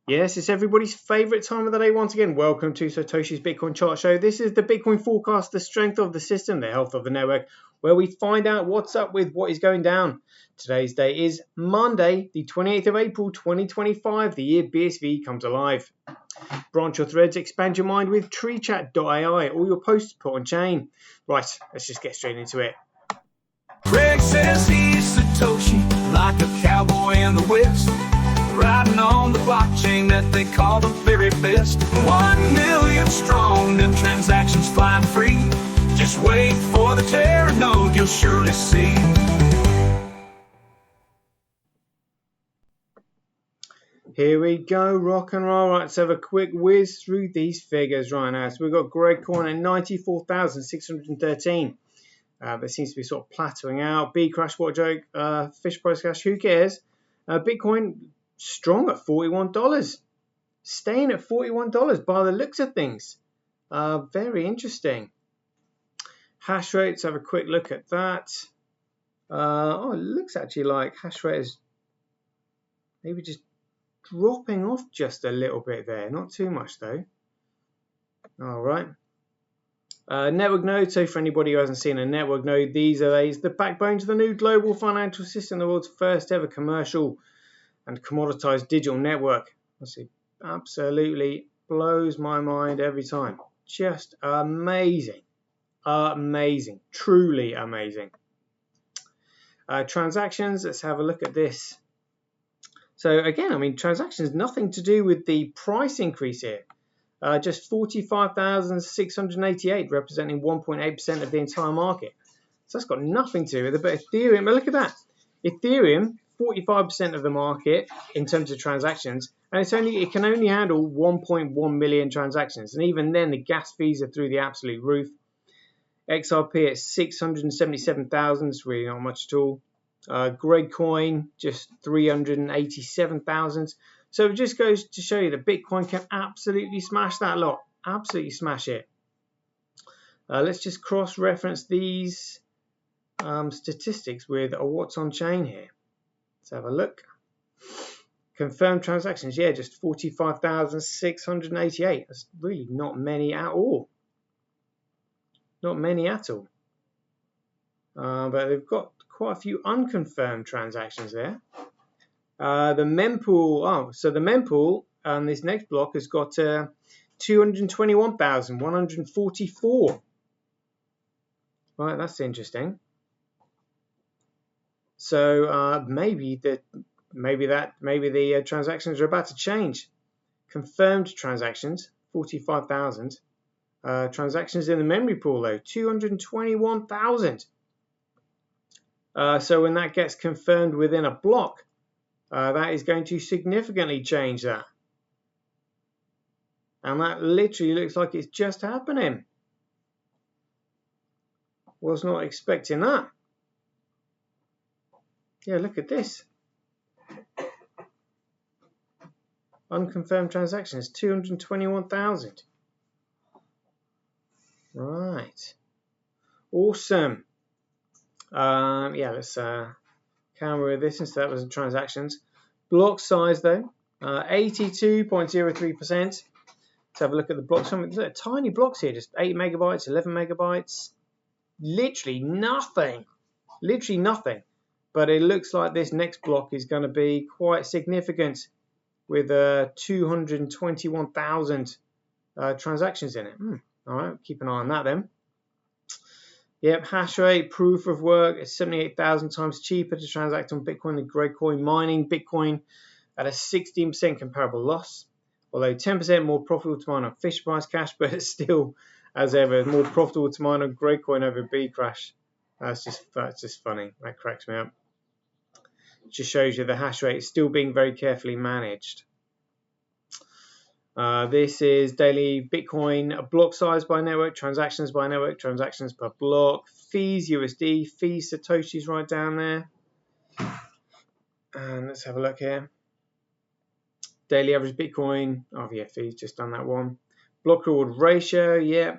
Yes, it's everybody's favorite time of the day once again. Welcome to Satoshi's Bitcoin Chart Show. This is the Bitcoin forecast, the strength of the system, the health of the network, where we find out what's up with what is going down. Today's date is Monday, the 28th of April, 2025, the year BSV comes alive. Branch your threads, expand your mind with treechat.ai. All your posts put on chain. Right, let's just get straight into it. Greg says he's Satoshi, like a cowboy in the West, riding on the blockchain that they call the very best. 1 million strong, them transactions flying free. Just wait for the Tether node, you'll surely see. Here we go, rock and roll. Right, let's have a quick whiz through these figures right now. So we've got GregCoin at 94,613. That seems to be sort of plateauing out. B crash, what a joke. Fish price crash, who cares? Bitcoin strong at $41. Staying at $41 by the looks of things. Very interesting. Hash rate, let's have a quick look at that. It looks actually like hash rate is maybe just dropping off just a little bit there. Not too much though. All right. Network node. So for anybody who hasn't seen a network node, these are the backbones of the new global financial system, the world's first ever commercial and commoditized digital network. Let's see, absolutely blows my mind every time. Just amazing, amazing, truly amazing. Transactions. Let's have a look at this. So again, I mean, transactions, nothing to do with the price increase here. Just 45,688, representing 1.8% of the entire market. So that's got nothing to do with it. But Ethereum, look at that. Ethereum, 45% of the market in terms of transactions, and it can only handle 1.1 million transactions. And even then, the gas fees are through the absolute roof. XRP at 677,000, it's really not much at all. GregCoin, just 387,000. So it just goes to show you that Bitcoin can absolutely smash that lot. Absolutely smash it. Let's just cross-reference these statistics with what's on chain here. Let's have a look. Confirmed transactions, yeah, just 45,688. That's really not many at all. Not many at all. But they've got quite a few unconfirmed transactions there. The Mempool, so the Mempool on this next block has got 221,144. Right, that's interesting. So maybe the transactions are about to change. Confirmed transactions, 45,000. Transactions in the memory pool though, 221,000. So when that gets confirmed within a block, that is going to significantly change that. And that literally looks like it's just happening. Was not expecting that. Yeah, look at this. Unconfirmed transactions, 221,000. Right. Awesome. Yeah, let's camera this since that wasn't transactions. Block size though, 82.03%. Let's have a look at the blocks. Look, tiny blocks here, just 8 megabytes, 11 megabytes. Literally nothing. Literally nothing. But it looks like this next block is going to be quite significant with 221,000 transactions in it. All right, keep an eye on that then. Yep, hash rate, proof of work is 78,000 times cheaper to transact on Bitcoin than GregCoin mining. Bitcoin at a 16% comparable loss, although 10% more profitable to mine on Fish Price Cash, but it's still, as ever, more profitable to mine on GregCoin over B Crash. That's just funny. That cracks me up. It just shows you the hash rate is still being very carefully managed. This is daily Bitcoin block size by network, transactions by network, transactions per block, fees USD, fees Satoshis right down there. And let's have a look here. Daily average Bitcoin, fees, just done that one. Block reward ratio, yeah.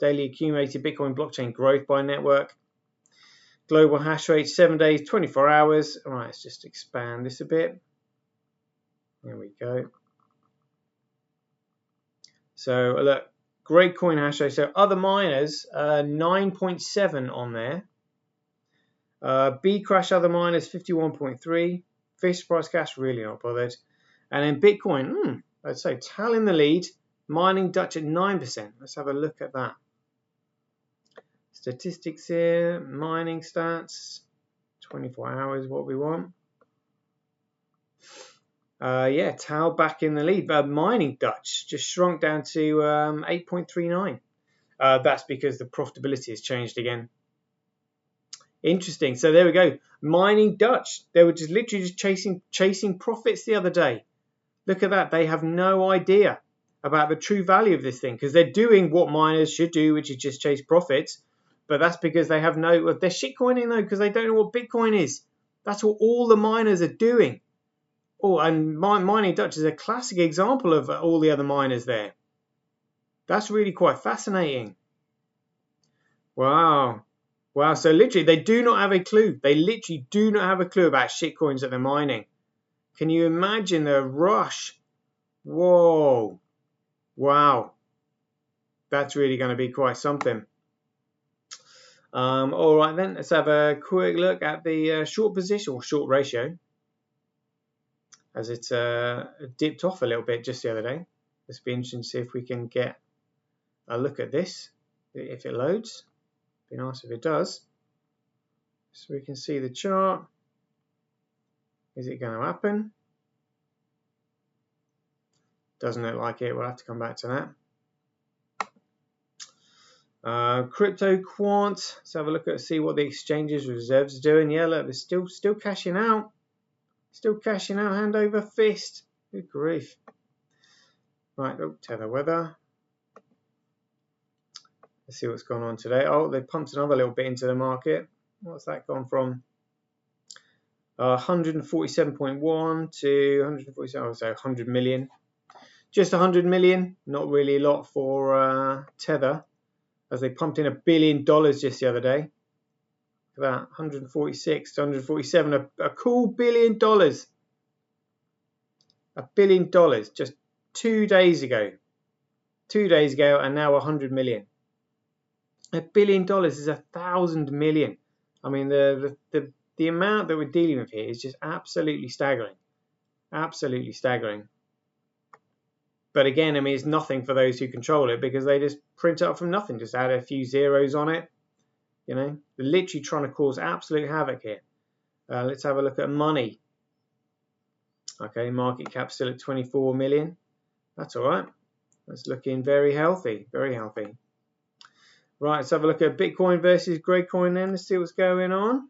Daily accumulated Bitcoin blockchain growth by network. Global hash rate, 7 days, 24 hours. All right, let's just expand this a bit. There we go. So look, GregCoin hash rate. So other miners, 9.7 on there. Bcrash other miners 51.3. Fish price cash really not bothered. And then Bitcoin, I'd say Tal in the lead. Mining Dutch at 9%. Let's have a look at that. Statistics here, mining stats, 24 hours, what we want. Yeah, Tal back in the lead. Mining Dutch just shrunk down to 8.39. That's because the profitability has changed again. Interesting. So there we go. Mining Dutch. They were just literally just chasing profits the other day. Look at that. They have no idea about the true value of this thing because they're doing what miners should do, which is just chase profits. But that's because they have no. They're shitcoining though because they don't know what Bitcoin is. That's what all the miners are doing. Oh, and Mining Dutch is a classic example of all the other miners there. That's really quite fascinating. Wow. Wow, so literally they do not have a clue. They literally do not have a clue about shitcoins that they're mining. Can you imagine the rush? Whoa. Wow. That's really going to be quite something. All right then, let's have a quick look at the short position or short ratio. As it dipped off a little bit just the other day. Let's be interesting to see if we can get a look at this, if it loads. Be nice if it does. So we can see the chart. Is it going to happen? Doesn't look like it. We'll have to come back to that. Crypto Quant. Let's have a look at see what the exchanges reserves are doing. Yeah, look, they're still cashing out. Still cashing out hand over fist. Good grief. Right, Tether weather. Let's see what's going on today. Oh, they pumped another little bit into the market. What's that gone from? 147.1 to 147, so 100 million. Just 100 million, not really a lot for Tether, as they pumped in $1 billion just the other day. Look at that, 146 to 147, a cool $1 billion. $1 billion just 2 days ago. 2 days ago, and now 100 million. $1 billion is 1,000 million. I mean, the amount that we're dealing with here is just absolutely staggering. Absolutely staggering. But again, I mean, it's nothing for those who control it because they just print it up from nothing. Just add a few zeros on it. You know, they're literally trying to cause absolute havoc here. Let's have a look at money. Okay, market cap still at 24 million. That's all right. That's looking very healthy, very healthy. Right, let's have a look at Bitcoin versus GregCoin then. Let's see what's going on.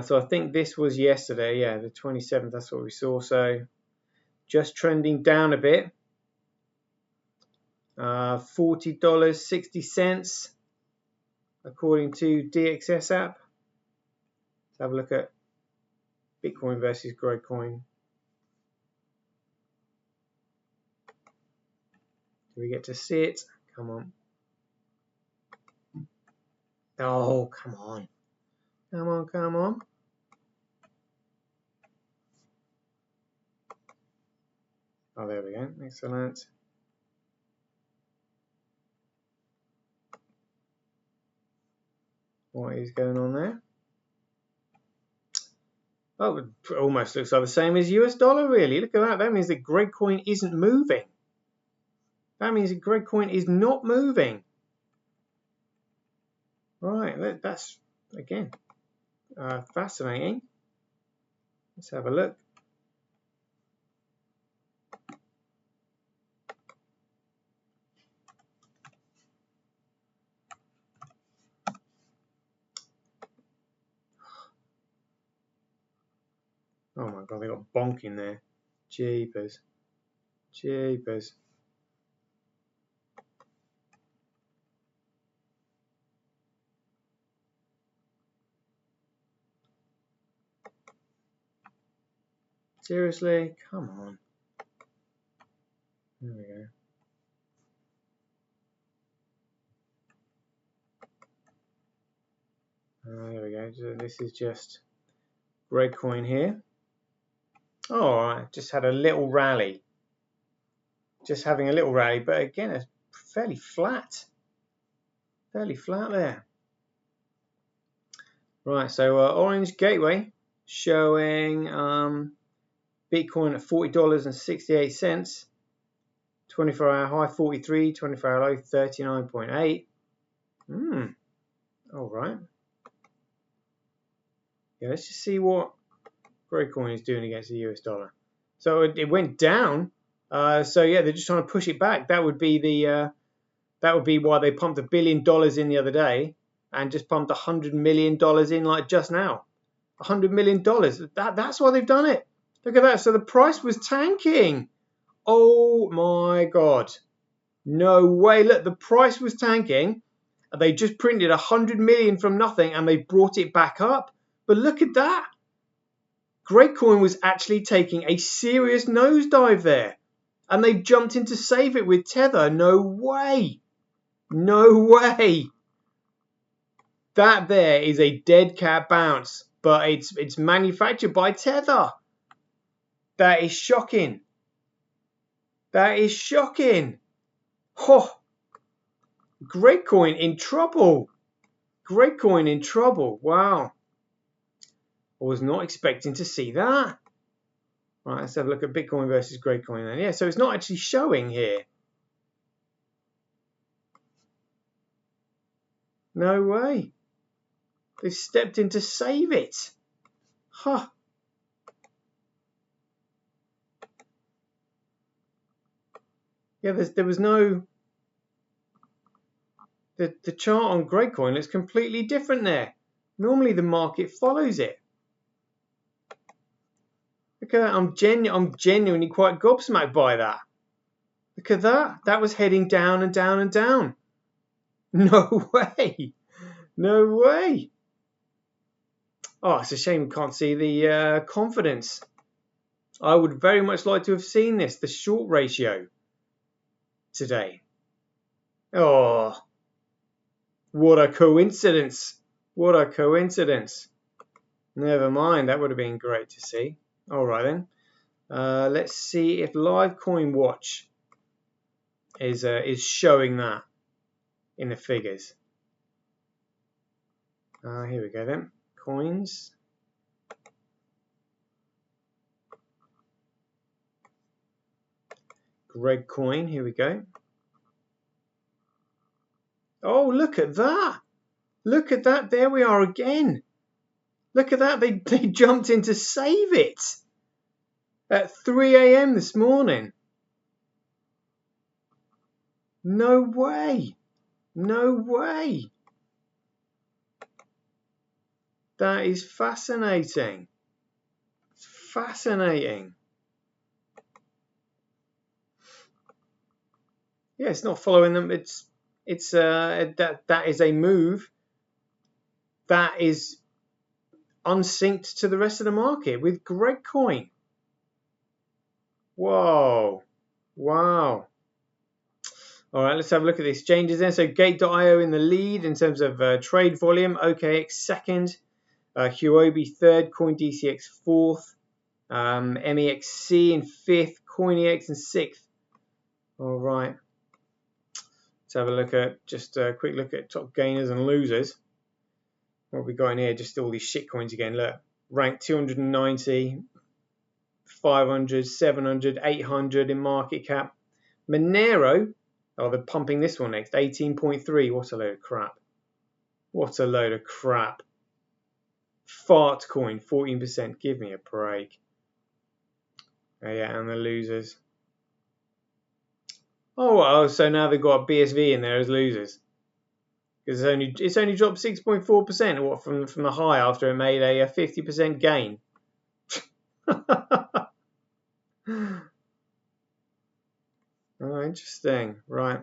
So I think this was yesterday, yeah, the 27th, that's what we saw. So just trending down a bit. $40.60 according to DXS app. Let's have a look at Bitcoin versus GregCoin. Do we get to see it? Come on. Oh, come on. Come on, come on. Oh, there we go. Excellent. What is going on there? Oh, it almost looks like the same as US dollar, really. Look at that. That means that GregCoin isn't moving. That means that GregCoin is not moving. Right, that's, again, fascinating. Let's have a look. Oh my god, they got bonk in there. Jeepers. Jeepers. Seriously? Come on. There we go. There we go. So this is just GregCoin here. All right, just had a little rally. Just having a little rally, but again, it's fairly flat. Fairly flat there. Right, so Orange Gateway showing Bitcoin at $40.68. 24-hour high 43, 24-hour low 39.8. All right. Yeah, let's just see what GregCoin is doing against the US dollar. So it went down. So yeah, they're just trying to push it back. That would be why they pumped $1 billion in the other day and just pumped $100 million in like just now. $100 million. That's why they've done it. Look at that. So the price was tanking. Oh my God. No way. Look, the price was tanking. They just printed 100 million from nothing and they brought it back up. But look at that. GregCoin was actually taking a serious nosedive there. And they've jumped in to save it with Tether. No way. No way. That there is a dead cat bounce. But it's manufactured by Tether. That is shocking. That is shocking. Oh, GregCoin in trouble. GregCoin in trouble. Wow. I was not expecting to see that. Right, let's have a look at Bitcoin versus GregCoin then. Yeah, so it's not actually showing here. No way. They've stepped in to save it. Huh. Yeah, there was no... The chart on GregCoin looks completely different there. Normally the market follows it. Look at that. I'm genuinely quite gobsmacked by that. Look at that. That was heading down and down and down. No way. No way. Oh, it's a shame we can't see the confidence. I would very much like to have seen this, the short ratio today. Oh, what a coincidence. What a coincidence. Never mind, that would have been great to see. All right then. Let's see if Live Coin Watch is showing that in the figures. Here we go then. Coins. GregCoin, here we go. Oh, look at that. Look at that. There we are again. Look at that. They jumped in to save it at 3 a.m. this morning. No way. No way. That is fascinating. Fascinating. Yeah, it's not following them. It's that is a move that is unsynced to the rest of the market with GregCoin. Whoa. Wow. All right, let's have a look at the exchanges then. So Gate.io in the lead in terms of trade volume. OKX second. Huobi third. CoinDCX fourth. MEXC in fifth. CoinEX in sixth. All right. Let's have a look at just a quick look at top gainers and losers. What have we got in here? Just all these shit coins again. Look, ranked 290, 500, 700, 800 in market cap. Monero, oh, they're pumping this one next, 18.3. What a load of crap. What a load of crap. Fart coin, 14%. Give me a break. Oh, yeah, and the losers. Oh, so now they've got BSV in there as losers. Because it's only dropped 6.4%. What from the high after it made a 50% gain. Oh, interesting. Right.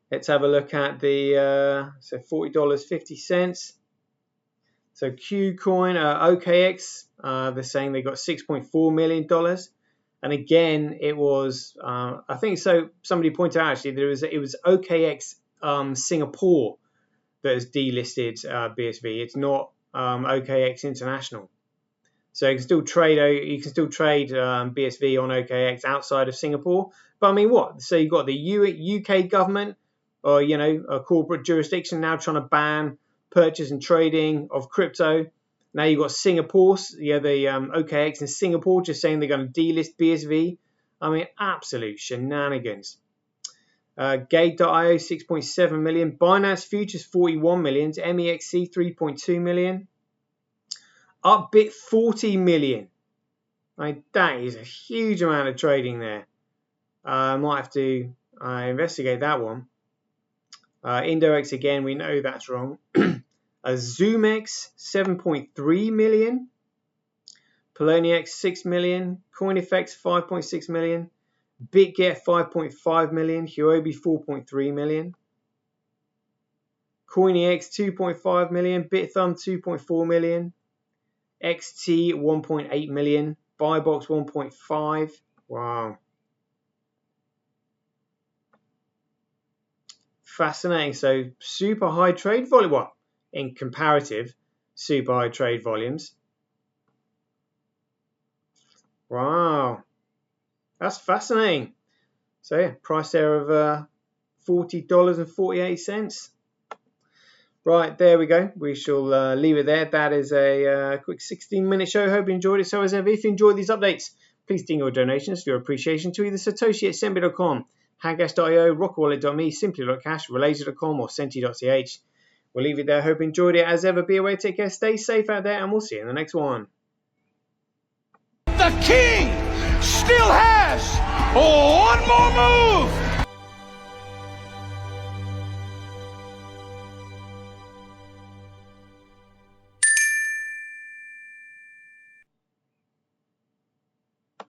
Let's have a look at the so $40.50. So KuCoin, OKX, they're saying they got $6.4 million. And again, it was I think so. Somebody pointed out actually it was OKX Singapore that has delisted BSV. It's not OKX International. So you can still trade BSV on OKX outside of Singapore. But I mean, what? So you've got the UK government, or a corporate jurisdiction now trying to ban purchase and trading of crypto. Now you've got Singapore, the OKX in Singapore just saying they're going to delist BSV. I mean, absolute shenanigans. Gate.io 6.7 million, Binance Futures 41 million, MEXC 3.2 million, Upbit 40 million. I mean, that is a huge amount of trading there. I might have to investigate that one. Indox again, we know that's wrong. ZoomX 7.3 million, Poloniex 6 million, CoinEffects 5.6 million, BitGet 5.5 million, Huobi 4.3 million, CoinEx 2.5 million, BitThumb 2.4 million, XT 1.8 million, Buybox 1.5. Wow. Fascinating. So super high trade volume. Well, in comparative, super high trade volumes. Wow. That's fascinating. So yeah, price there of $40.48. Right, there we go. We shall leave it there. That is a quick 16-minute show. Hope you enjoyed it. So as ever, if you enjoyed these updates, please ding your donations for your appreciation to either Satoshi@Senbit.com, Hagash.io, RockWallet.me, Simply.cash, Related.com, or Senti.ch. We'll leave it there. Hope you enjoyed it. As ever, be aware, take care, stay safe out there, and we'll see you in the next one. The king still has one more move.